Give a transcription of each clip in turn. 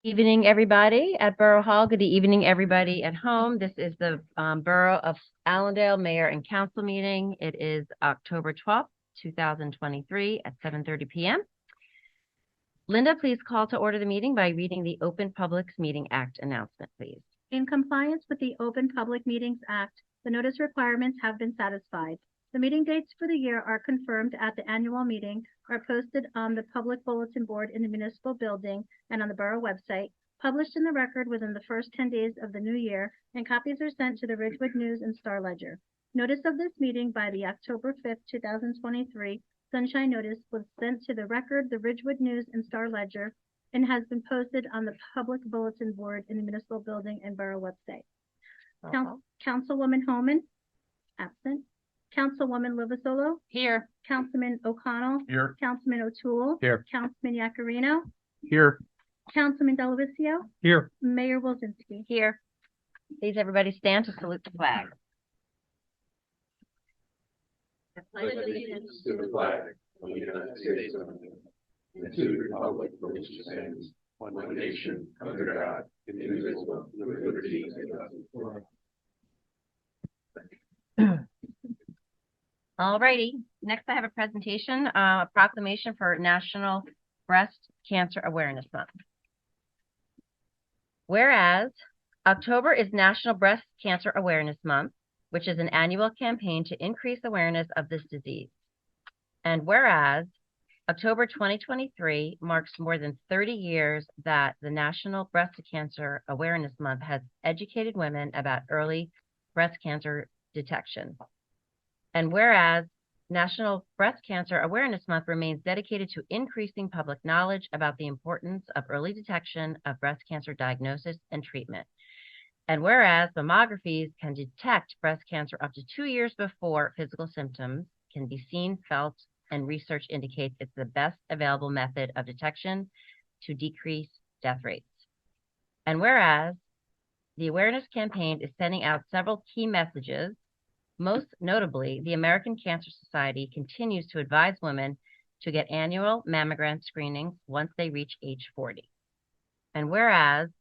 Evening, everybody at Borough Hall. Good evening, everybody at home. This is the Borough of Allendale Mayor and Council meeting. It is October 12th, 2023 at 7:30 p.m. Linda, please call to order the meeting by reading the Open Public Meeting Act announcement, please. In compliance with the Open Public Meetings Act, the notice requirements have been satisfied. The meeting dates for the year are confirmed at the annual meeting, are posted on the public bulletin board in the municipal building and on the borough website, published in the record within the first 10 days of the new year, and copies are sent to the Ridgewood News and Star Ledger. Notice of this meeting by the October 5th, 2023 Sunshine Notice was sent to the record, the Ridgewood News and Star Ledger, and has been posted on the public bulletin board in the municipal building and borough website. Councilwoman Homan, absent. Councilwoman Livasolo. Here. Councilman O'Connell. Here. Councilman O'Toole. Here. Councilman Yacarino. Here. Councilman Delavatio. Here. Mayor Wilzinski. Here. Please, everybody stand to salute the flag. I pledge allegiance to the flag of the United States of America and to the republic for which it stands, one nation, under God, indivisible, with liberty and justice for all. All righty. Next, I have a presentation, a proclamation for National Breast Cancer Awareness Month. Whereas October is National Breast Cancer Awareness Month, which is an annual campaign to increase awareness of this disease. And whereas October 2023 marks more than 30 years that the National Breast Cancer Awareness Month has educated women about early breast cancer detection. And whereas National Breast Cancer Awareness Month remains dedicated to increasing public knowledge about the importance of early detection of breast cancer diagnosis and treatment. And whereas mammographies can detect breast cancer up to 2 years before physical symptoms can be seen, felt, and research indicates it's the best available method of detection to decrease death rates. And whereas the awareness campaign is sending out several key messages, most notably, the American Cancer Society continues to advise women to get annual mammogram screenings once they reach age 40. And whereas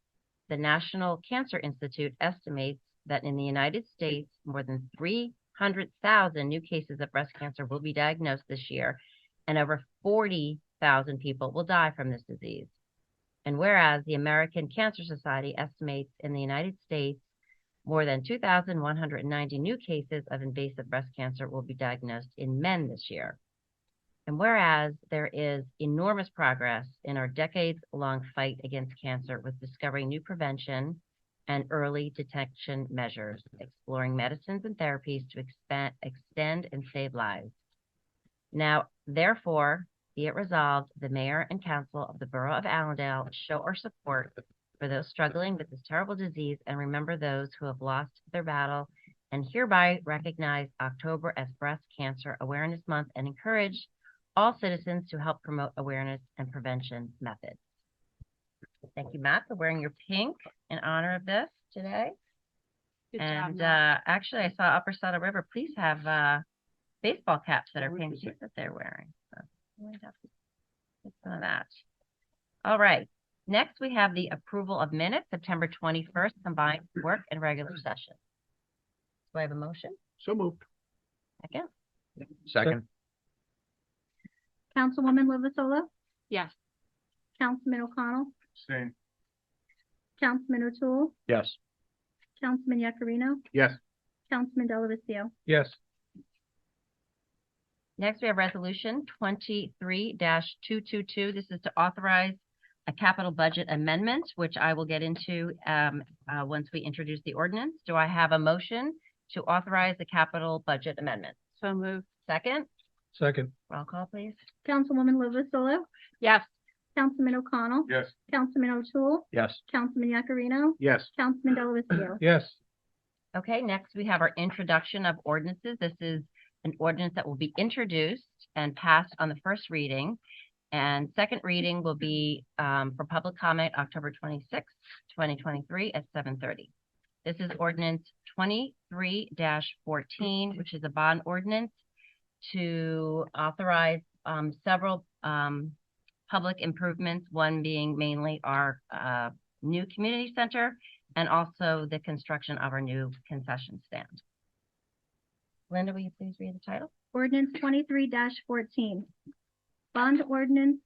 the National Cancer Institute estimates that in the United States, more than 300,000 new cases of breast cancer will be diagnosed this year, and over 40,000 people will die from this disease. And whereas the American Cancer Society estimates in the United States, more than 2,190 new cases of invasive breast cancer will be diagnosed in men this year. And whereas there is enormous progress in our decades-long fight against cancer with discovering new prevention and early detection measures, exploring medicines and therapies to extend and save lives. Now, therefore, be it resolved, the Mayor and Council of the Borough of Allendale show our support for those struggling with this terrible disease and remember those who have lost their battle, and hereby recognize October as Breast Cancer Awareness Month and encourage all citizens to help promote awareness and prevention methods. Thank you, Matt, for wearing your pink in honor of this today. Good and job, actually, I saw Upper Saddle River Police have baseball caps that are pink too that they're wearing. So we might have to get some of that. All right. Next, we have the approval of minutes, September 21st, combined work and regular session. Do I have a motion? So moved. Second. Second. Councilwoman Livasolo. Yes. Councilman O'Connell. Same. Councilman O'Toole. Yes. Councilman Yacarino. Yes. Councilman Delavatio. Yes. Next, we have resolution 23-222. This is to authorize a capital budget amendment, which I will get into once we introduce the ordinance. Do I have a motion to authorize the capital budget amendment? So moved. Second. Second. Roll call, please. Councilwoman Livasolo. Yes. Councilman O'Connell. Yes. Councilman O'Toole. Yes. Councilman Yacarino. Yes. Councilman Delavatio. Yes. Okay, next we have our introduction of ordinances. This is an ordinance that will be introduced and passed on the first reading. And second reading will be for public comment October 26th, 2023 at 7:30. This is ordinance 23-14, which is a bond ordinance to authorize several public improvements, one being mainly our new community center and also the construction of our new concession stand. Linda, will you please read the title? Ordinance 23-14. Bond ordinance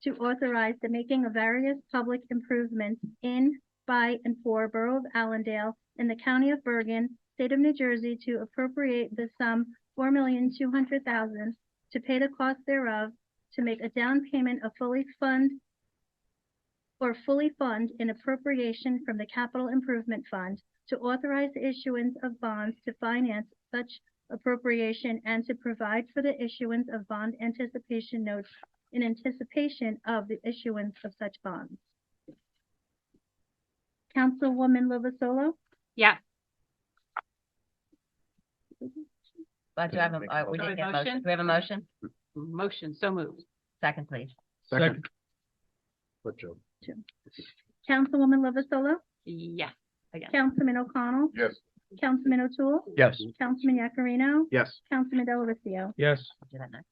to authorize the making of various public improvements in, by, and for Borough of Allendale in the County of Bergen, State of New Jersey, to appropriate the sum $4,200,000 to pay the cost thereof, to make a down payment of fully fund an appropriation from the Capital Improvement Fund, to authorize the issuance of bonds to finance such appropriation, and to provide for the issuance of bond anticipation notes in anticipation of the issuance of such bonds. Councilwoman Lovasolo? Yes. Do I have a, we didn't get a motion. Do we have a motion? Motion, so moved. Second, please. Second. What, Joe? Councilwoman Lovasolo? Yes. Again. Councilman O'Connell? Yes. Councilman O'Toole? Yes. Councilman Yakarino? Yes. Councilman Delavatio? Yes. I'll do that next.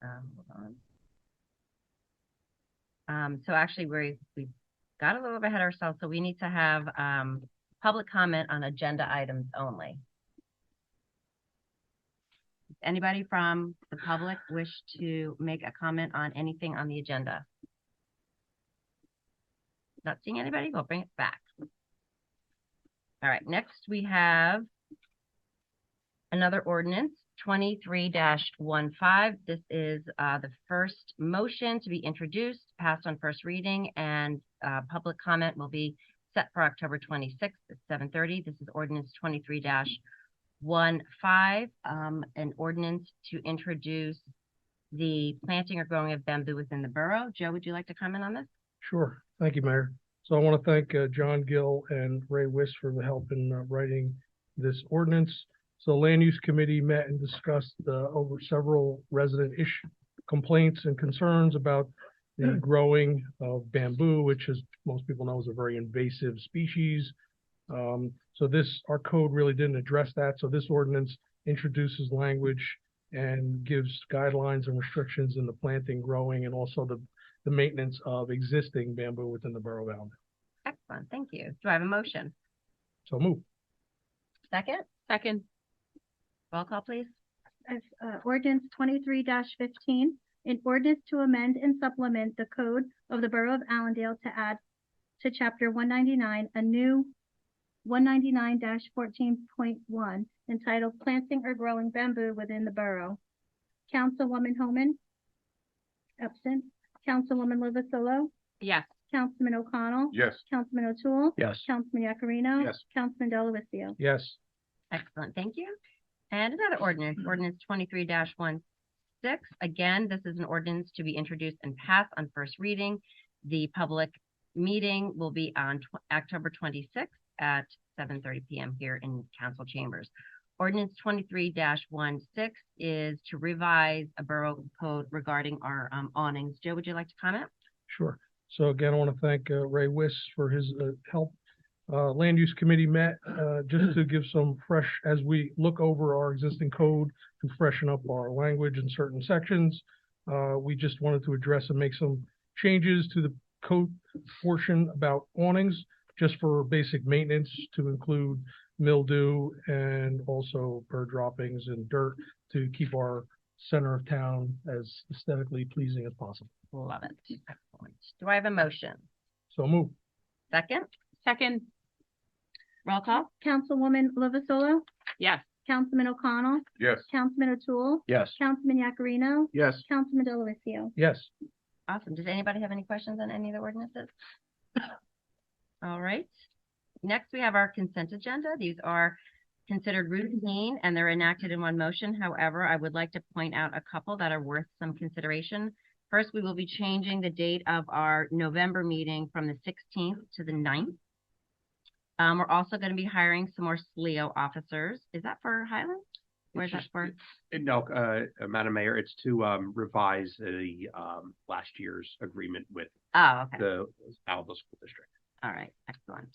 Hold on. So actually we got a little bit ahead of ourselves, so we need to have public comment on agenda items only. Does anybody from the public wish to make a comment on anything on the agenda? Not seeing anybody, we'll bring it back. All right, next we have another ordinance, 23-15. This is the first motion to be introduced, passed on first reading, and public comment will be set for October 26th at 7:30. This is ordinance 23-15, an ordinance to introduce the planting or growing of bamboo within the borough. Joe, would you like to comment on this? Sure. Thank you, Mayor. So I want to thank John Gill and Ray Wiss for the help in writing this ordinance. So the Land Use Committee met and discussed over several resident complaints and concerns about the growing of bamboo, which, as most people know, is a very invasive species. So our code really didn't address that. So this ordinance introduces language and gives guidelines and restrictions in the planting, growing, and also the maintenance of existing bamboo within the borough of Allendale. Excellent, thank you. Do I have a motion? So move. Second? Second. Roll call, please. Ordinance 23-15, an ordinance to amend and supplement the code of the Borough of Allendale to add to Chapter 199 a new 199-14.1 entitled Planting or Growing Bamboo Within the Borough. Councilwoman Homan? Absent. Councilwoman Lovasolo? Yes. Councilman O'Connell? Yes. Councilman O'Toole? Yes. Councilman Yakarino? Yes. Councilman Delavatio? Yes. Excellent, thank you. And another ordinance, ordinance 23-16. Again, this is an ordinance to be introduced and passed on first reading. The public meeting will be on October 26th at 7:30 p.m. here in council chambers. Ordinance 23-16 is to revise a borough code regarding our awnings. Joe, would you like to comment? Sure. So again, I want to thank Ray Wiss for his help. Land Use Committee met just to give some fresh, as we look over our existing code to freshen up our language in certain sections. We just wanted to address and make some changes to the code portion about awnings, just for basic maintenance, to include mildew and also bird droppings and dirt, to keep our center of town as aesthetically pleasing as possible. Love it. Excellent. Do I have a motion? So move. Second? Second. Roll call? Councilwoman Lovasolo? Yes. Councilman O'Connell? Yes. Councilman O'Toole? Yes. Councilman Yakarino? Yes. Councilman Delavatio? Yes. Awesome. Does anybody have any questions on any of the ordinances? All right. Next, we have our consent agenda. These are considered routine and they're enacted in one motion. However, I would like to point out a couple that are worth some consideration. First, we will be changing the date of our November meeting from the 16th to the 9th. We're also going to be hiring some more SLEO officers. Is that for Highlands? Where's that for? No, Madam Mayor, it's to revise the last year's agreement with Oh, okay. the Allendale School District. All right, excellent.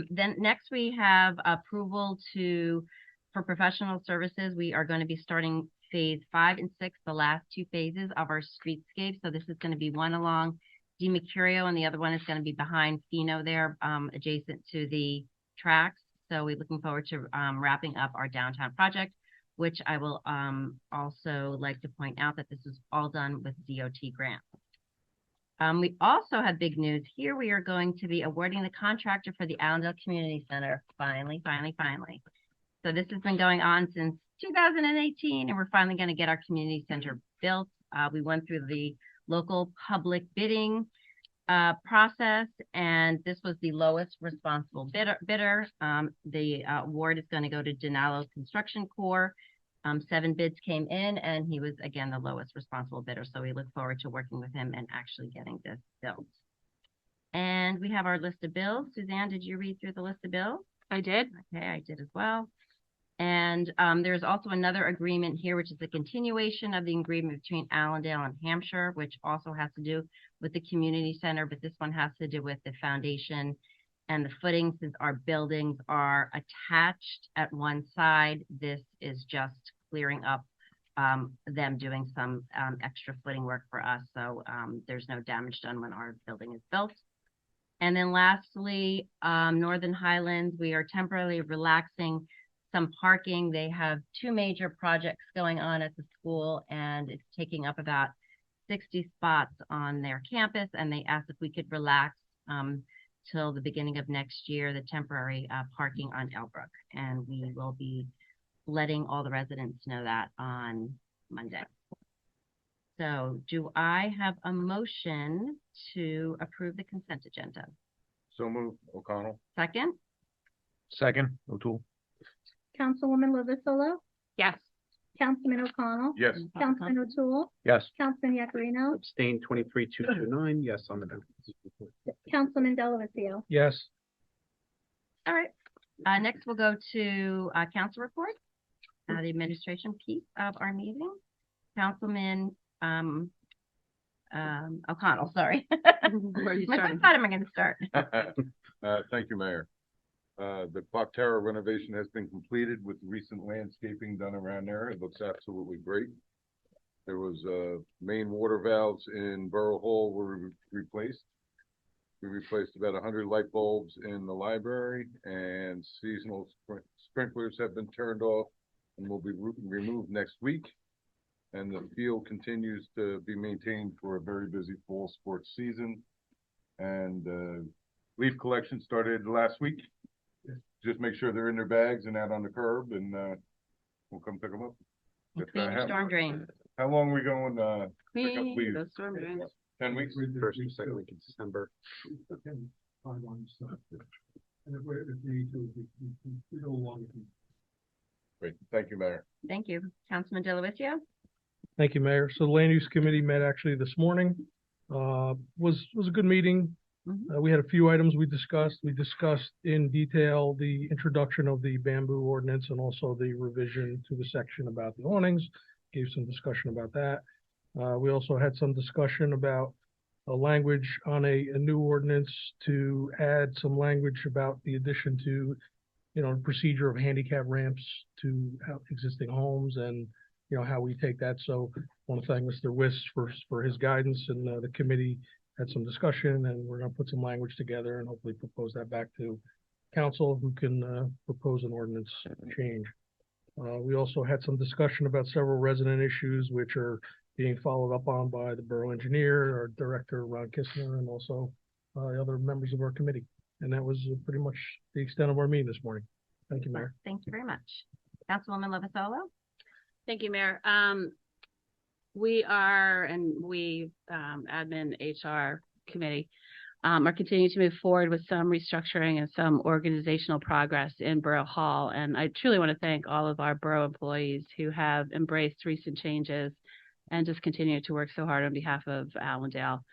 Then next we have approval to For professional services, we are going to be starting phase 5 and 6, the last 2 phases of our streetscape. So this is going to be one along D. Mercurio, and the other one is going to be behind Fino there, adjacent to the tracks. So we're looking forward to wrapping up our downtown project, which I will also like to point out that this is all done with DOT grants. We also have big news here. We are going to be awarding the contractor for the Allendale Community Center. Finally. So this has been going on since 2018, and we're finally going to get our community center built. We went through the local public bidding process, and this was the lowest responsible bidder. The award is going to go to Denalo Construction Corps. 7 bids came in, and he was, again, the lowest responsible bidder. So we look forward to working with him and actually getting this built. And we have our list of bills. Suzanne, did you read through the list of bills? I did. Okay, I did as well. And there's also another agreement here, which is a continuation of the agreement between Allendale and Hampshire, which also has to do with the community center, but this one has to do with the foundation and the footing. Since our buildings are attached at one side, this is just clearing up them doing some extra footing work for us. So there's no damage done when our building is built. And then lastly, Northern Highlands, we are temporarily relaxing some parking. They have 2 major projects going on at the school, and it's taking up about 60 spots on their campus. And they asked if we could relax till the beginning of next year, the temporary parking on Elbrook. And we will be letting all the residents know that on Monday. So do I have a motion to approve the consent agenda? So moved, O'Connell. Second? Second, O'Toole. Councilwoman Lovasolo, Yes. Councilman O'Connell, Yes. Councilman O'Toole, Yes. Councilman Yakarino, Abstain 23-229, yes on the vote. Councilman Delavatio. Yes. All right. Next, we'll go to council report, the administration piece of our meeting. Councilman O'Connell, sorry. Where are you What starting? side am I going to start? Thank you, Mayor. The Clock Tower renovation has been completed with recent landscaping done around there. It looks absolutely great. There was main water valves in Borough Hall were replaced. We replaced about 100 light bulbs in the library, and seasonal sprinklers have been turned off and will be removed next week. And the field continues to be maintained for a very busy fall sports season. And leaf collection started last week. Just make sure they're in their bags and out on the curb, and we'll come pick them up. Clean your storm drain. How long are we going, pick up leaves? Those storm drains. 10 weeks? First and second week in December. Great, thank you, Mayor. Thank you. Councilman Delavatio? Thank you, Mayor. So the Land Use Committee met actually this morning. Was a good meeting. We had a few items we discussed. We discussed in detail the introduction of the bamboo ordinance and also the revision to the section about the awnings. Gave some discussion about that. We also had some discussion about a language on a new ordinance to add some language about the addition to, the procedure of handicap ramps to existing homes and, how we take that. So I want to thank Mr. Wiss for his guidance, and the committee had some discussion, and we're going to put some language together and hopefully propose that back to council, who can propose an ordinance change. We also had some discussion about several resident issues, which are being followed up on by the borough engineer, our director, Ron Kistner, and also the other members of our committee. And that was pretty much the extent of our meeting this morning. Thank you, Mayor. Thank you very much. Councilwoman Lovasolo? Thank you, Mayor. We are, and we, admin HR committee, are continuing to move forward with some restructuring and some organizational progress in Borough Hall. And I truly want to thank all of our borough employees who have embraced recent changes and just continue to work so hard on behalf of Allendale.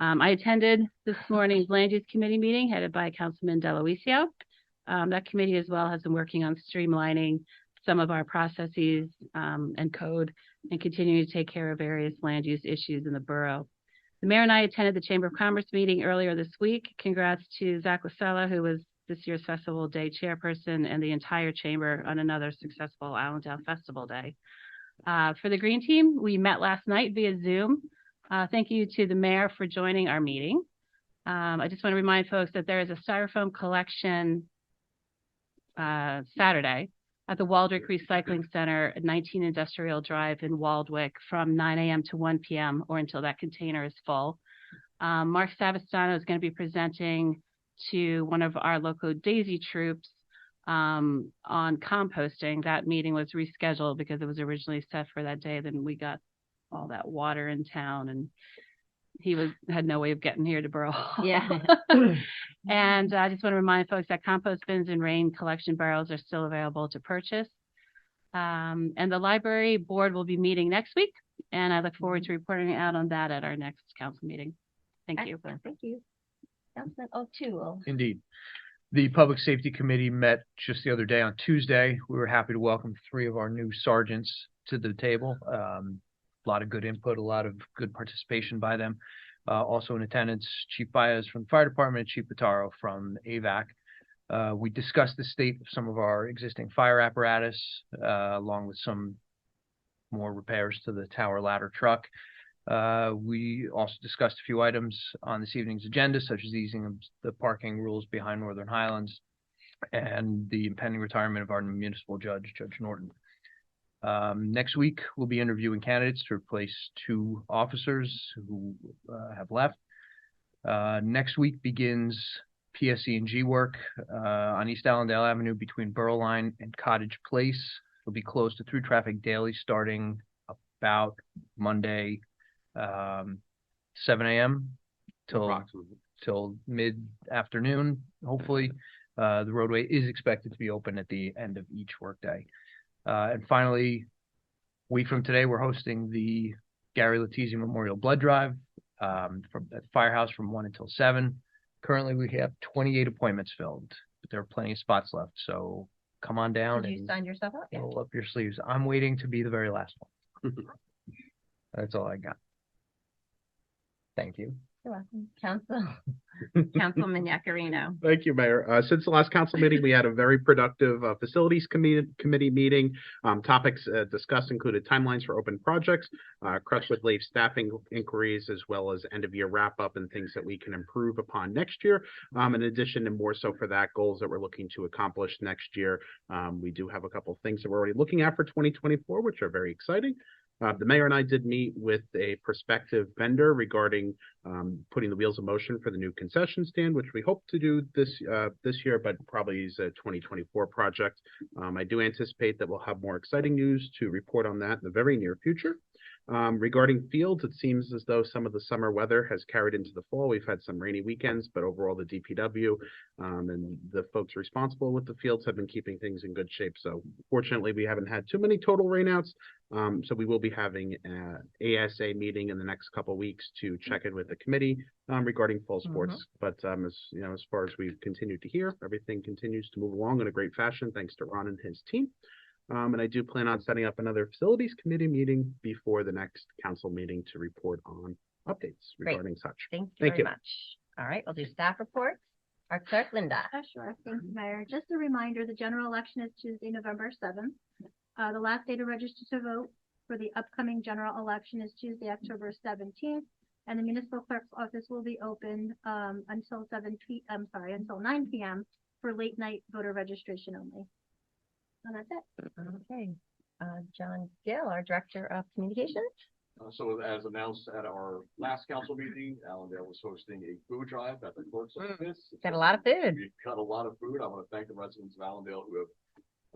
I attended this morning's Land Use Committee meeting headed by Councilman Delavatio. That committee as well has been working on streamlining some of our processes and code and continuing to take care of various land use issues in the borough. The mayor and I attended the Chamber of Commerce meeting earlier this week. Congrats to Zach Lasella, who was this year's Festival Day chairperson and the entire chamber on another successful Allendale Festival Day. For the Green Team, we met last night via Zoom. Thank you to the mayor for joining our meeting. I just want to remind folks that there is a styrofoam collection Saturday at the Waldwick Recycling Center at 19 Industrial Drive in Waldwick from 9 a.m. to 1 p.m. or until that container is full. Mark Savastano is going to be presenting to one of our local Daisy troops on composting. That meeting was rescheduled because it was originally set for that day. Then we got all that water in town and he had no way of getting here to Borough Hall. Yeah. And I just want to remind folks that compost bins and rain collection barrels are still available to purchase. And the library board will be meeting next week, and I look forward to reporting out on that at our next council meeting. Thank you. Excellent. Thank you. Councilman O'Toole. Indeed. The Public Safety Committee met just the other day on Tuesday. We were happy to welcome 3 of our new sergeants to the table. A lot of good input, a lot of good participation by them. Also in attendance, Chief Baez from the Fire Department, Chief Pitaro from AVAC. We discussed the state of some of our existing fire apparatus, along with some more repairs to the tower ladder truck. We also discussed a few items on this evening's agenda, such as easing of the parking rules behind Northern Highlands and the impending retirement of our municipal judge, Judge Norton. Next week, we'll be interviewing candidates to replace 2 officers who have left. Next week begins PSE&G work on East Allendale Avenue between Borough Line and Cottage Place. It'll be closed to through traffic daily starting about Monday, 7 a.m. till mid-afternoon, hopefully. The roadway is expected to be open at the end of each workday. And finally, a week from today, we're hosting the Gary Latizzi Memorial Blood Drive at the Firehouse from 1 until 7. Currently, we have 28 appointments filled, but there are plenty of spots left. So come on down. Did you sign yourself up? Roll up your sleeves. I'm waiting to be the very last one. That's all I got. Thank you. You're welcome. Councilman Yacarino. Thank you, Mayor. Since the last council meeting, we had a very productive facilities committee meeting. Topics discussed included timelines for open projects, Crestwood Lake staffing inquiries, as well as end-of-year wrap-up and things that we can improve upon next year. In addition, and more so for that, goals that we're looking to accomplish next year. We do have a couple of things that we're already looking at for 2024, which are very exciting. The mayor and I did meet with a prospective vendor regarding putting the wheels in motion for the new concession stand, which we hope to do this year, but probably is a 2024 project. I do anticipate that we'll have more exciting news to report on that in the very near future. Regarding fields, it seems as though some of the summer weather has carried into the fall. We've had some rainy weekends, but overall the DPW and the folks responsible with the fields have been keeping things in good shape. So fortunately, we haven't had too many total rainouts. So we will be having an ASA meeting in the next couple of weeks to check in with the committee regarding fall sports. But as you know, as far as we've continued to hear, everything continues to move along in a great fashion, thanks to Ron and his team. And I do plan on setting up another facilities committee meeting before the next council meeting to report on updates regarding such. Thank you very much. All right, we'll do staff reports. Our clerk, Linda. Sure. Thank you, Mayor. Just a reminder, the general election is Tuesday, November 7th. The last day to register to vote for the upcoming general election is Tuesday, October 17th. And the municipal clerk's office will be open until 9 p.m. for late night voter registration only. And that's it. Okay. John Gill, our Director of Communications. So as announced at our last council meeting, Allendale was hosting a food drive at the clerk's office. Got a lot of food. We've got a lot of food. I want to thank the residents of Allendale who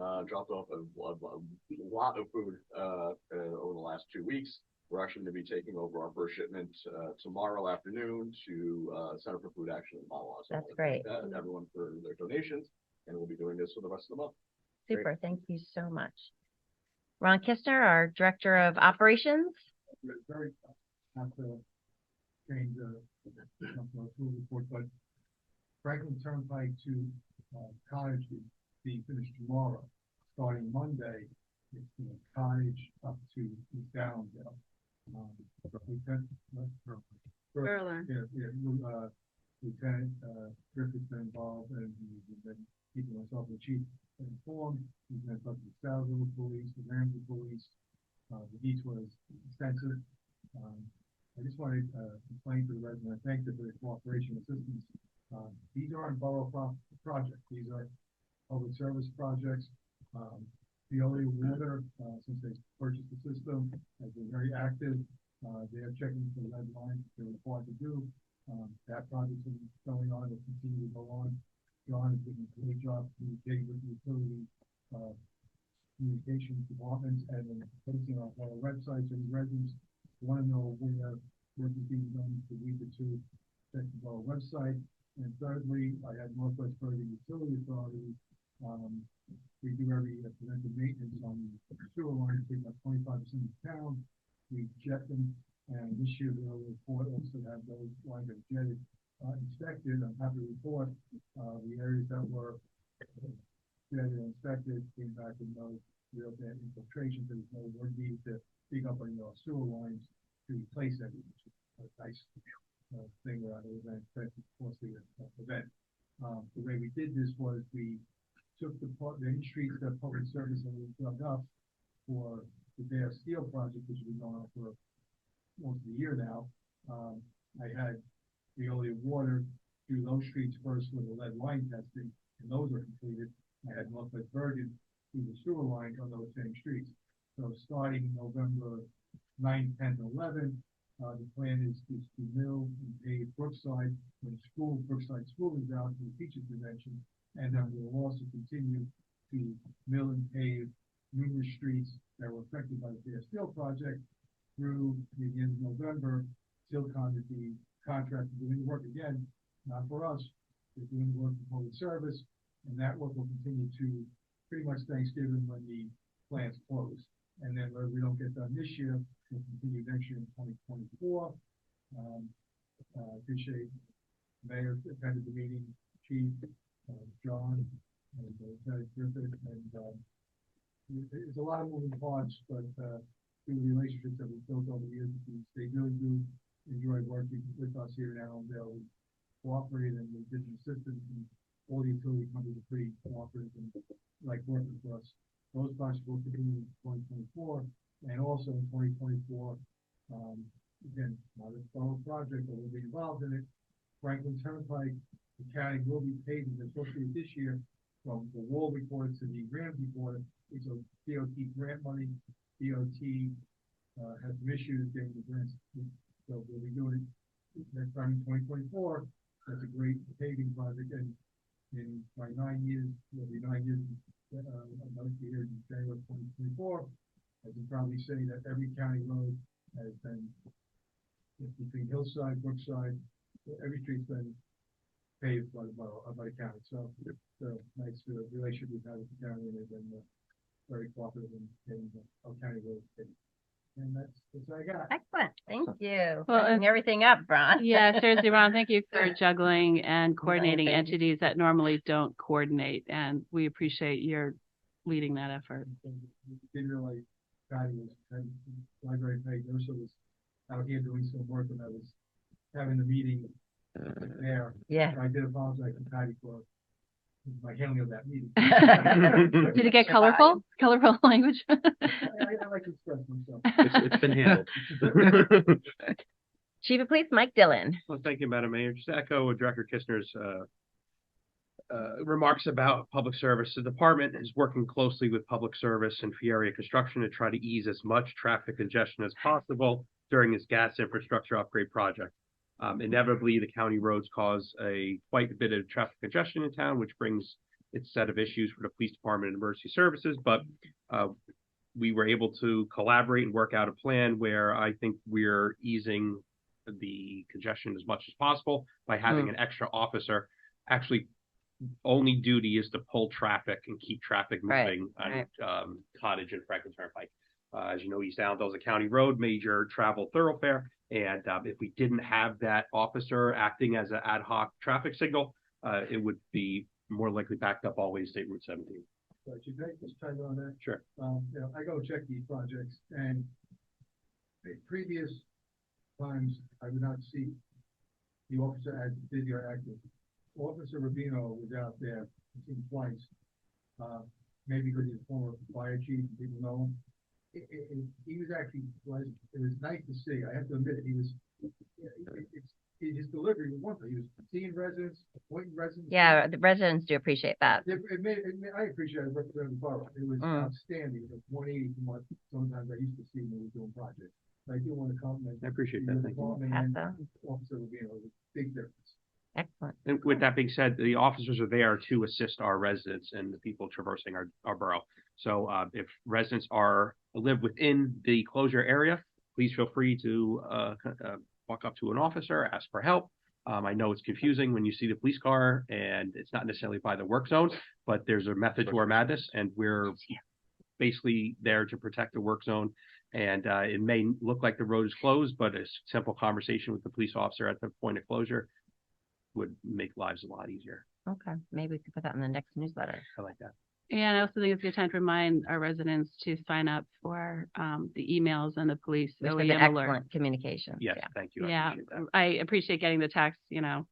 have dropped off a lot of food over the last 2 weeks. We're actually going to be taking over our first shipment tomorrow afternoon to Center for Food Action in Ottawa. So that's great. Thank everyone for their donations, and we'll be doing this for the rest of the month. Super. Great. Thank you so much. Ron Kistner, our Director of Operations. Very not to change the report, but Franklin Turnpike to Cottage will be finished tomorrow. Starting Monday, it's Cottage up to East Allendale. Berlin. Lieutenant, Griffith's been involved, and he's been keeping myself and the chief informed. He's been talking to the Salzburg police, the Ramsey police. The detour is extensive. I just want to explain to the resident, I thank them for their cooperation and assistance. These aren't borough projects. These are public service projects. Veolia Water, since they purchased the system, has been very active. They are checking for lead lines they're required to do. That project's been going on, will continue to go on. John is doing a great job communicating with the utility communications departments and then posting on our website so the residents want to know where work is being done for week or two. Check our website. And thirdly, I had Northwest Bergen Utility Authority. We do every preventive maintenance on the sewer lines, take about 25% of the town. We jet them, and this year we'll report also have those lines that are jetted inspected. I'm happy to report the areas that were jetted and inspected came back with no real bad infiltration. There's no work needed to dig up on our sewer lines to replace them, which is a nice thing around the event, of the event. The way we did this was we took the any streets that public service and we dug up for the Bear Steel project, which has been going on for almost a year now. I had Veolia Water do those streets first with the lead line testing, and those are completed. I had Northwest Bergen do the sewer line on those same streets. So starting November 9th, 10th, and 11th, the plan is to mill and pave Brookside when Brookside School is out for the teachers convention, and then we'll also continue to mill and pave numerous streets that were affected by the Bear Steel project through the end of November. Silcon is the contractor doing the work again, not for us. They're doing the work for public service, and that work will continue to pretty much Thanksgiving when the plants close. And then where we don't get done this year, we'll continue next year in 2024. Appreciate Mayor attended the meeting, Chief, John, and Lieutenant Griffith, and there's a lot of moving parts, but through the relationships that we've built over the years, they really do enjoy working with us here in Allendale. We cooperate and we did the systems, and all the utility companies are pretty cooperative and like working for us. Those projects will continue in 2024, and also in 2024, again, not a thorough project, but we'll be involved in it. Franklin Turnpike, the county will be paving, they're supposed to be this year, from the Wall Report to the Ramsey Report. It's a DOT grant money. DOT has some issues getting the grants, so we'll be doing it next time in 2024. That's a great paving project, and in my 9 years, it'll be 9 years. Another year in January 2024, I can probably say that every county road has been between Hillside, Brookside, every street's been paved by the county. So it's a nice relationship we've had with the county, and they've been very cooperative in getting our county roads paved. And that's what I got. Excellent. Thank you. Well, Bringing everything up, Ron. Yeah, seriously, Ron, thank you for juggling and coordinating Thank you. entities that normally don't coordinate, and we appreciate your leading that effort. Didn't realize Patty was library Patty Nurse was out here doing some work, and I was having the meeting there. Yeah. So I did apologize to Patty for my handling of that meeting. Did it get colorful? Colorful language? I like to express myself. It's been handled. Chief of Police Mike Dillon. Well, thank you, Madam Mayor. Just to echo Director Kistner's remarks about public service. The department is working closely with public service and Fiera Construction to try to ease as much traffic congestion as possible during this gas infrastructure upgrade project. Inevitably, the county roads cause quite a bit of traffic congestion in town, which brings its set of issues for the police department and emergency services. But we were able to collaborate and work out a plan where I think we're easing the congestion as much as possible by having an extra officer. Actually, only duty is to pull traffic and keep traffic moving on Cottage and Franklin Turnpike. As you know, East Allendale is a county road, major travel thoroughfare. And if we didn't have that officer acting as an ad hoc traffic signal, it would be more likely backed up all the way to State Route 17. But you can just chime in on that. Sure. I go check these projects, and in previous times I would not see the officer as busy or active. Officer Rubino was out there, I think twice, maybe because he's a former fire chief, people know him. He was actually pleasant. It was nice to see. I have to admit, his delivery was wonderful. He was seeing residents, appointing residents. Yeah, the residents do appreciate that. I appreciate it representing the borough. It was outstanding. It was 180 from what sometimes I used to see when we were doing projects. I do want to compliment. I appreciate that. Thank you. And Officer Rubino, it was a big difference. Excellent. And with that being said, the officers are there to assist our residents and the people traversing our borough. So if residents live within the closure area, please feel free to walk up to an officer, ask for help. I know it's confusing when you see the police car and it's not necessarily by the work zone, but there's a method to our madness, and we're basically there to protect the work zone. And it may look like the road is closed, but a simple conversation with the police officer at the point of closure would make lives a lot easier. Okay, maybe we could put that in the next newsletter. I like that. And I also think it's a good time to remind our residents to sign up for the emails and the police Which has OEM been alert. excellent communication. Yes, thank you. Yeah, I appreciate that. I appreciate getting the text, There's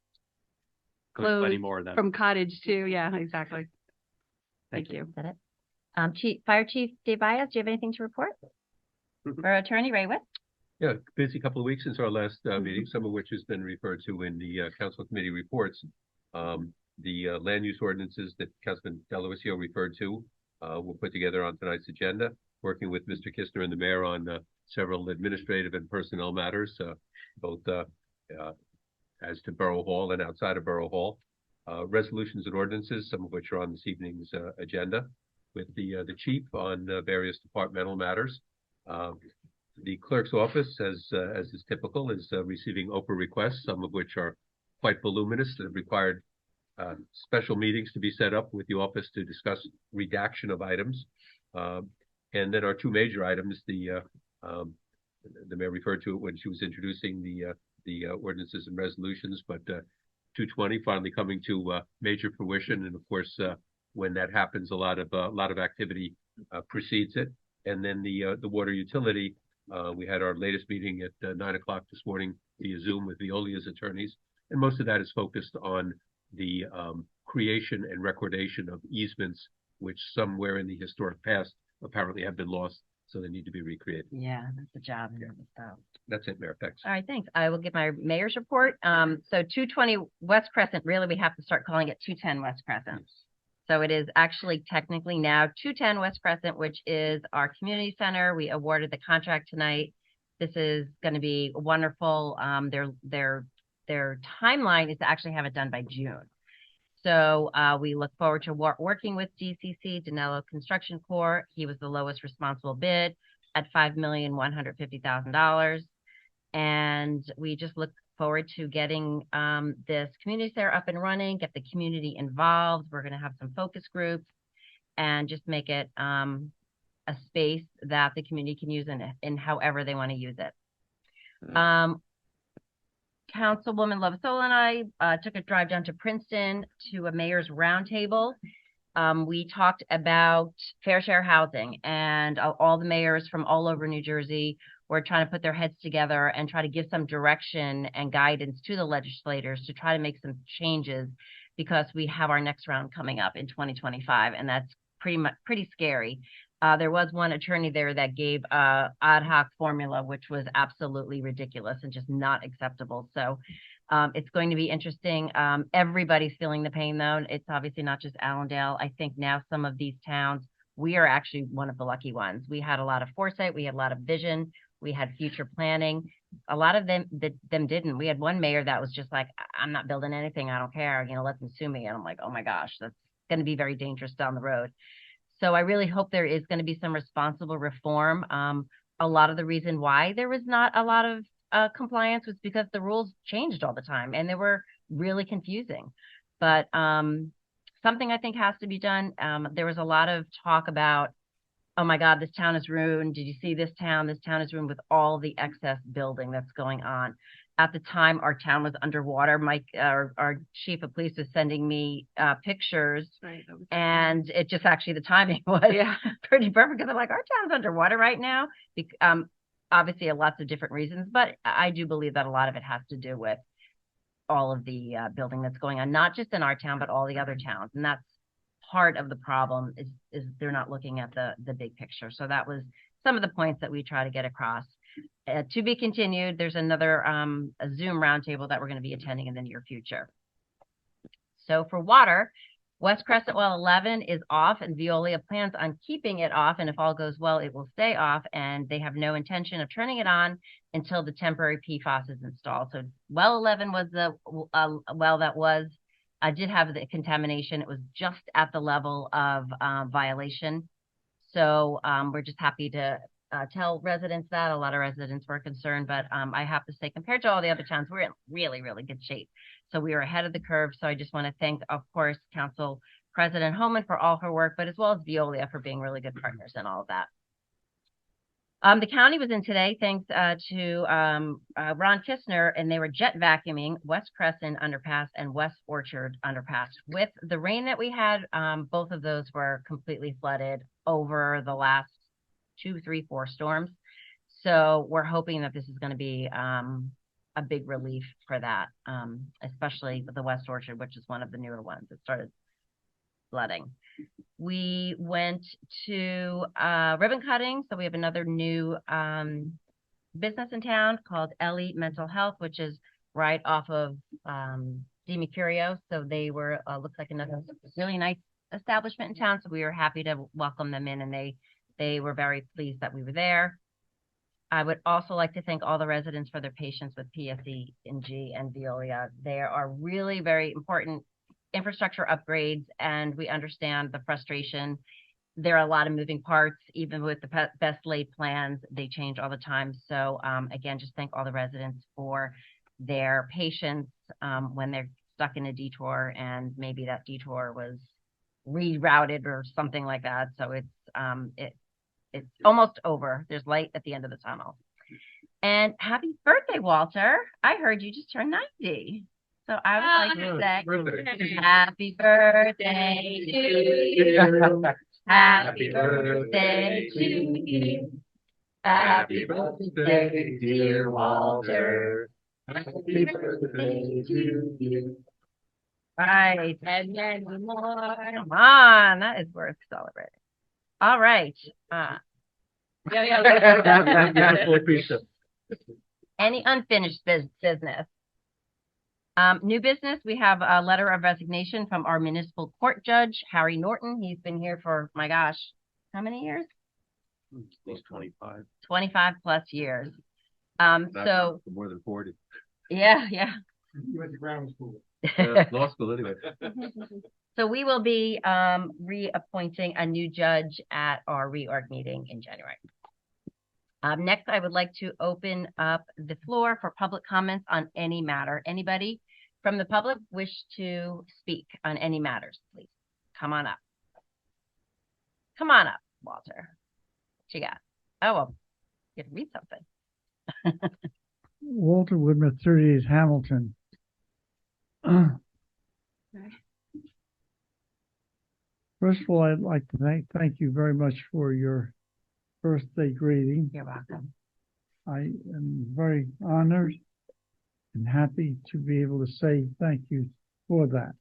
closed plenty more of them. from Cottage too. Yeah, exactly. Thank Thank you. Is that it? Fire Chief Dave Baez, do you have anything to report? Or Attorney Ray Witt? Yeah, busy couple of weeks since our last meeting, some of which has been referred to in the council committee reports. The land use ordinances that Councilman Delavatio referred to were put together on tonight's agenda, working with Mr. Kistner and the mayor on several administrative and personnel matters, both as to Borough Hall and outside of Borough Hall. Resolutions and ordinances, some of which are on this evening's agenda, with the chief on various departmental matters. The clerk's office, as is typical, is receiving Oprah requests, some of which are quite voluminous that have required special meetings to be set up with the office to discuss redaction of items. And then our two major items, the mayor referred to it when she was introducing the ordinances and resolutions, but 220 finally coming to major fruition, and of course, when that happens, a lot of activity precedes it. And then the water utility. We had our latest meeting at 9 o'clock this morning via Zoom with Veolia's attorneys, and most of that is focused on the creation and recordation of easements, which somewhere in the historic past apparently have been lost, so they need to be recreated. Yeah, that's the job. Yeah. That's it, Mayor. Thanks. All right, thanks. I will give my mayor's report. So 220 West Crescent, really we have to start calling it 210 West Crescent. So it is actually technically now 210 West Crescent, which is our community center. We awarded the contract tonight. This is going to be wonderful. Their timeline is to actually have it done by June. So we look forward to working with DCC, Danello Construction Corps. He was the lowest responsible bid at $5,150,000. And we just look forward to getting this community center up and running, get the community involved. We're going to have some focus groups and just make it a space that the community can use in however they want to use it. Councilwoman Lovasola and I took a drive down to Princeton to a mayor's roundtable. We talked about fair share housing, and all the mayors from all over New Jersey were trying to put their heads together and try to give some direction and guidance to the legislators to try to make some changes, because we have our next round coming up in 2025, and that's pretty scary. There was one attorney there that gave a ad hoc formula, which was absolutely ridiculous and just not acceptable. So it's going to be interesting. Everybody's feeling the pain, though. It's obviously not just Allendale. I think now some of these towns, we are actually one of the lucky ones. We had a lot of foresight. We had a lot of vision. We had future planning. A lot of them didn't. We had one mayor that was just like, I'm not building anything. I don't care. Let them sue me. And I'm like, oh my gosh, that's going to be very dangerous down the road. So I really hope there is going to be some responsible reform. A lot of the reason why there was not a lot of compliance was because the rules changed all the time and they were really confusing. But something I think has to be done. There was a lot of talk about, oh my God, this town is ruined. Did you see this town? This town is ruined with all the excess building that's going on. At the time, our town was underwater. Mike, our chief of police, was sending me pictures, Right. and it just actually the timing was pretty perfect, because I'm like, our town's underwater right now. Obviously, lots of different reasons, but I do believe that a lot of it has to do with all of the building that's going on, not just in our town, but all the other towns. And that's part of the problem is they're not looking at the big picture. So that was some of the points that we try to get across. To be continued, there's another a Zoom roundtable that we're going to be attending in the near future. So for water, West Crescent Well 11 is off, and Veolia plans on keeping it off, and if all goes well, it will stay off, and they have no intention of turning it on until the temporary PFAS is installed. So Well 11 was the well that was did have the contamination. It was just at the level of violation. So we're just happy to tell residents that. A lot of residents were concerned, but I have to say, compared to all the other towns, we're in really, really good shape. So we are ahead of the curve. So I just want to thank, of course, Council President Homan for all her work, but as well as Veolia for being really good partners in all of that. The county was in today, thanks to Ron Kistner, and they were jet vacuuming West Crescent Underpass and West Orchard Underpass. With the rain that we had, both of those were completely flooded over the last 2, 3, 4 storms. So we're hoping that this is going to be a big relief for that, especially the West Orchard, which is one of the newer ones that started flooding. We went to ribbon cutting. So we have another new business in town called Ellie Mental Health, which is right off of D. Mercurio. So they were, looks like another really nice establishment in town. So we were happy to welcome them in, and they were very pleased that we were there. I would also like to thank all the residents for their patience with PSE&G and Veolia. They are really very important infrastructure upgrades, and we understand the frustration. There are a lot of moving parts, even with the best laid plans, they change all the time. So again, just thank all the residents for their patience when they're stuck in a detour, and maybe that detour was rerouted or something like that. So it's almost over. There's light at the end of the tunnel. And happy birthday, Walter. I heard you just turned 90. So I would like to say happy birthday to you. Happy birthday to you. Happy birthday, dear Walter. Happy birthday to you. Right. And then more. Come on. That is worth celebrating. All right. Any unfinished business? New business, we have a letter of resignation from our municipal court judge, Harry Norton. He's been here for, my gosh, how many years? At least 25. 25 plus years. So more than 40. Yeah. You went to grammar school. Law school anyway. So we will be reappointing a new judge at our reorg meeting in January. Next, I would like to open up the floor for public comments on any matter. Anybody from the public wish to speak on any matters, please come on up. Come on up, Walter. What you got? Oh, well, you have to read something. Walter Woodman, 38 Hamilton. First of all, I'd like to thank you very much for your birthday greeting. You're welcome. I am very honored and happy to be able to say thank you for that.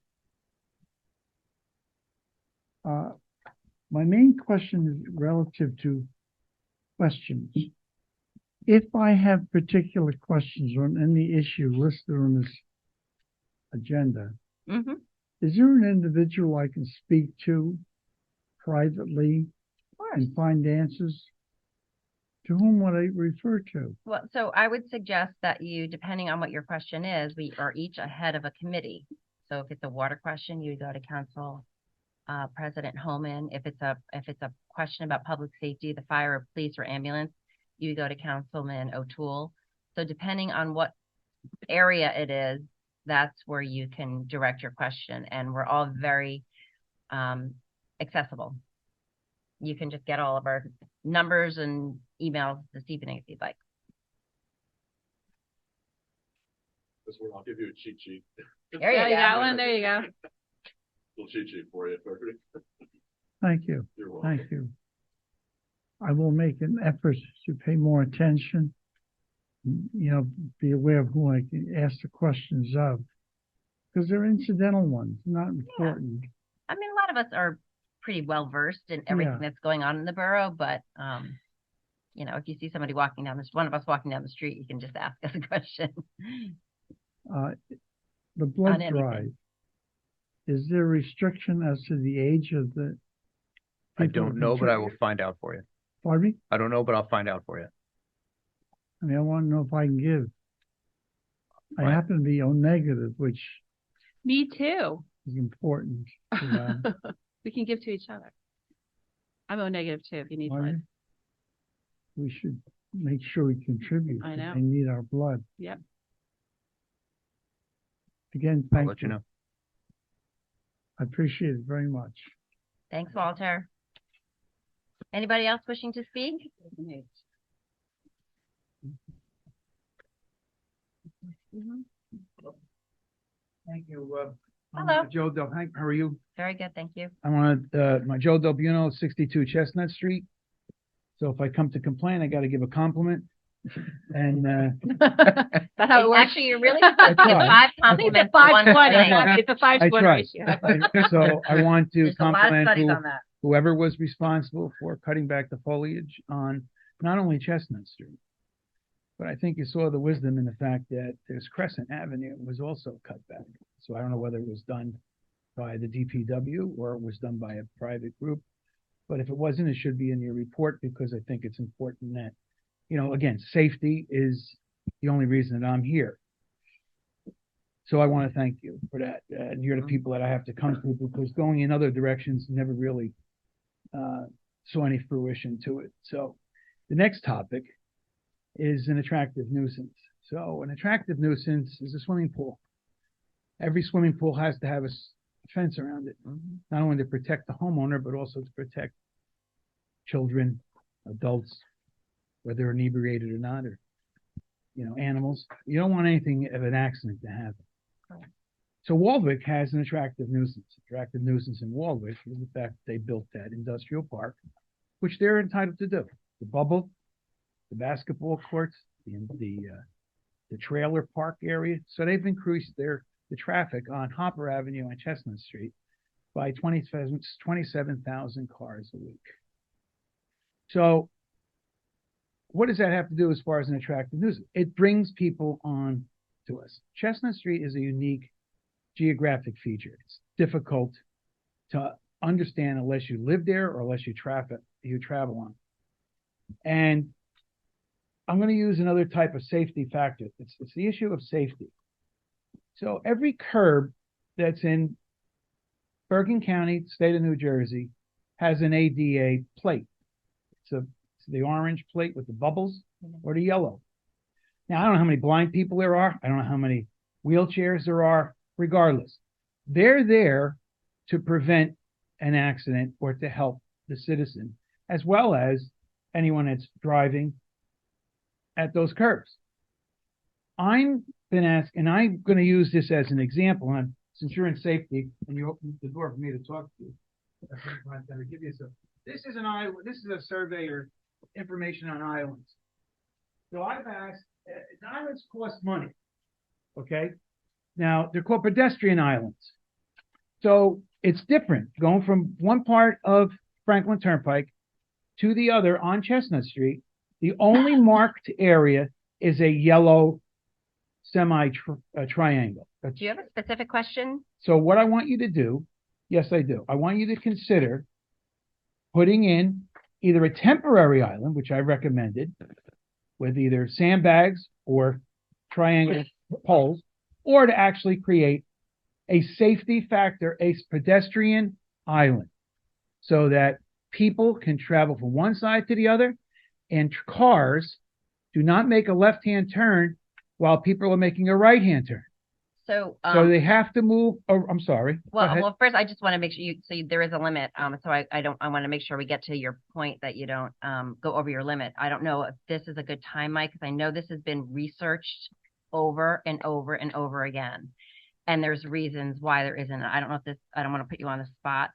My main question is relative to questions. If I have particular questions on any issue listed on this agenda, is there an individual I can speak to privately and find answers? To whom would I refer to? Well, so I would suggest that you, depending on what your question is, we are each a head of a committee. So if it's a water question, you go to Council President Homan. If it's a question about public safety, the fire or police or ambulance, you go to Councilman O'Toole. So depending on what area it is, that's where you can direct your question. And we're all very accessible. You can just get all of our numbers and emails this evening if you'd like. This one, I'll give you a cheat sheet. There you go. One. There you go. Little cheat sheet for you. Thank you. You're welcome. Thank you. I will make an effort to pay more attention, be aware of who I can ask the questions of. because they're incidental ones, not important. I mean, a lot of us are pretty well versed in everything Yeah. that's going on in the borough, but you know, if you see somebody walking down one of us walking down the street, you can just ask us a question. The blood On anything. drive, is there a restriction as to the age of the? I people don't who know, can but I tra- will find out for you. Pardon me? I don't know, but I'll find out for you. I mean, I want to know if I can give. I Right. happen to be O negative, which Me too. is important. You know? We can give to each other. I'm O negative too, if you need Pardon blood. me? We should make sure we contribute. I 'cause know. They need our blood. Yep. Again, I'll thank let you know. I appreciate it very much. Thanks, Walter. Anybody else wishing to speak? Thank you. Hello. Joe Del, how are you? Very good, thank you. I want my Joe Del Buono, 62 Chestnut Street. So if I come to complain, I got to give a compliment. And That's how it works. Actually, you're really supposed to give tried. 5 It's a compliments to 1 520. complaint. It's a 520 tried. ratio. So I want to There's a lot of compliment studies on that. whoever was responsible for cutting back the foliage on not only Chestnut Street, but I think you saw the wisdom in the fact that there's Crescent Avenue was also cut back. So I don't know whether it was done by the DPW or it was done by a private group. But if it wasn't, it should be in your report because I think it's important that, you know, again, safety is the only reason that I'm here. So I want to thank you for that. And you're the people that I have to come to because going in other directions never really saw any fruition to it. So the next topic is an attractive nuisance. So an attractive nuisance is a swimming pool. Every swimming pool has to have a fence around it, not only to protect the homeowner, but also to protect children, adults, whether they're inebriated or not, or, you know, animals. You don't want anything of an accident to happen. Right. So Waldwick has an attractive nuisance. Attractive nuisance in Waldwick is the fact that they built that industrial park, which they're entitled to do. The bubble, the basketball courts, the trailer park area. So they've increased the traffic on Hopper Avenue and Chestnut Street by 27,000 cars a week. So what does that have to do as far as an attractive nuisance? It brings people on to us. Chestnut Street is a unique geographic feature. It's difficult to understand unless you live there or unless you travel on. And I'm going to use another type of safety factor. It's the issue of safety. So every curb that's in Bergen County, state of New Jersey, has an ADA plate. It's the orange plate with the bubbles or the yellow. Now, I don't know how many blind people there are. I don't know how many wheelchairs there are. Regardless, they're there to prevent an accident or to help the citizen, as well as anyone that's driving at those curbs. I've been asked, and I'm going to use this as an example, and since you're in safety and you open the door for me to talk to you, I'm going to give you some. This is an island. This is a survey or information on islands. So I've asked, islands cost money, okay? Now they're called pedestrian islands. So it's different going from one part of Franklin Turnpike to the other on Chestnut Street. The only marked area is a yellow triangle. Do you have a specific question? So what I want you to do, yes, I do. I want you to consider putting in either a temporary island, which I recommended, with either sandbags or triangle poles, or to actually create a safety factor, a pedestrian island, so that people can travel from one side to the other, and cars do not make a left-hand turn while people are making a right-hand turn. So they have to move. Oh, I'm sorry. Well, first, I just want to make sure there is a limit. So I want to make sure we get to your point that you don't go over your limit. I don't know if this is a good time, Mike, because I know this has been researched over and over and over again. And there's reasons why there isn't. I don't know if I don't want to put you on the spot.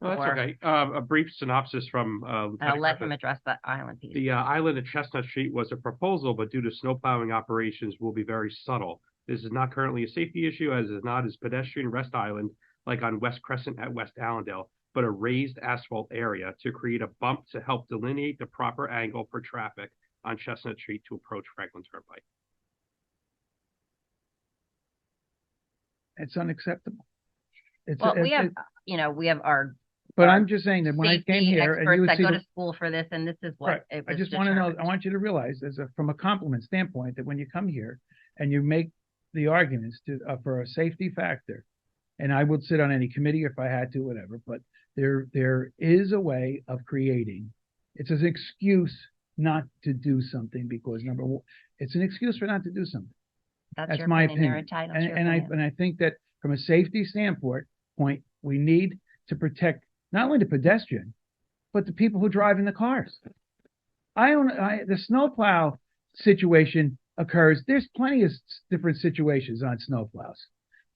Oh, that's okay. A brief synopsis from I'll let him address that island piece. The island at Chestnut Street was a proposal, but due to snow plowing operations will be very subtle. This is not currently a safety issue, as it is not as pedestrian rest island like on West Crescent at West Allendale, but a raised asphalt area to create a bump to help delineate the proper angle for traffic on Chestnut Street to approach Franklin Turnpike. It's unacceptable. It's, Well, we it- have, it- we have our But I'm just saying that when I came safety here and experts you that see go the, to school for this, and this is what right, it I was just want to know, I determined. want you to realize from a compliment standpoint, that when you come here and you make the arguments for a safety factor, and I would sit on any committee if I had to, whatever, but there is a way of creating, it's an excuse not to do something because number one, it's an excuse for not to do something. That's your my opinion. You're opinion. entitled to your And opinion. I think that from a safety standpoint, we need to protect not only the pedestrian, but the people who drive in the cars. The snowplow situation occurs. There's plenty of different situations on snowplows.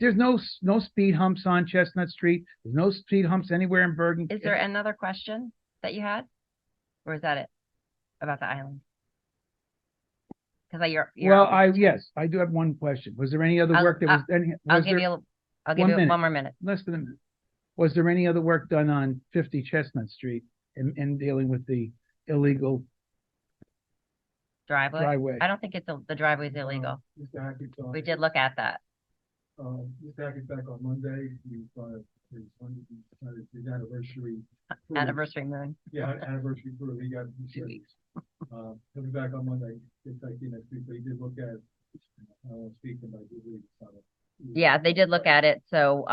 There's no speed humps on Chestnut Street. There's no speed humps anywhere in Bergen. Is there another question that you had? Or is that it about the island? Because yes, I do have one question. Was there any other work that was any? I'll Was give there, you I'll give you one more minute. less than a minute. Was there any other work done on 50 Chestnut Street in dealing with the illegal driveway? I don't think the driveway is illegal. Mr. Hackett, We did look at that. Mr. Hackett back on Monday, his anniversary. Anniversary moon. Yeah, anniversary tour, he got. 2 weeks. He'll be back on Monday, it's like next week, but he did look at, speaking about the week. Yeah, they did look at it. So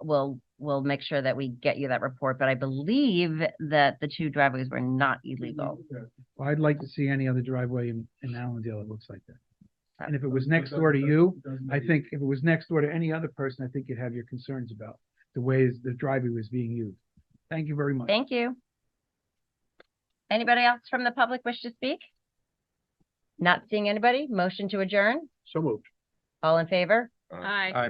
we'll make sure that we get you that report. But I believe that the 2 driveways were not illegal. Well, I'd like to see any other driveway in Allendale that looks like that. And if it was next door to you, I think if it was next door to any other person, I think you'd have your concerns about the ways the driveway was being used. Thank you very much. Thank you. Anybody else from the public wish to speak? Not seeing anybody. Motion to adjourn. So moved. All in favor? Aye. Aye.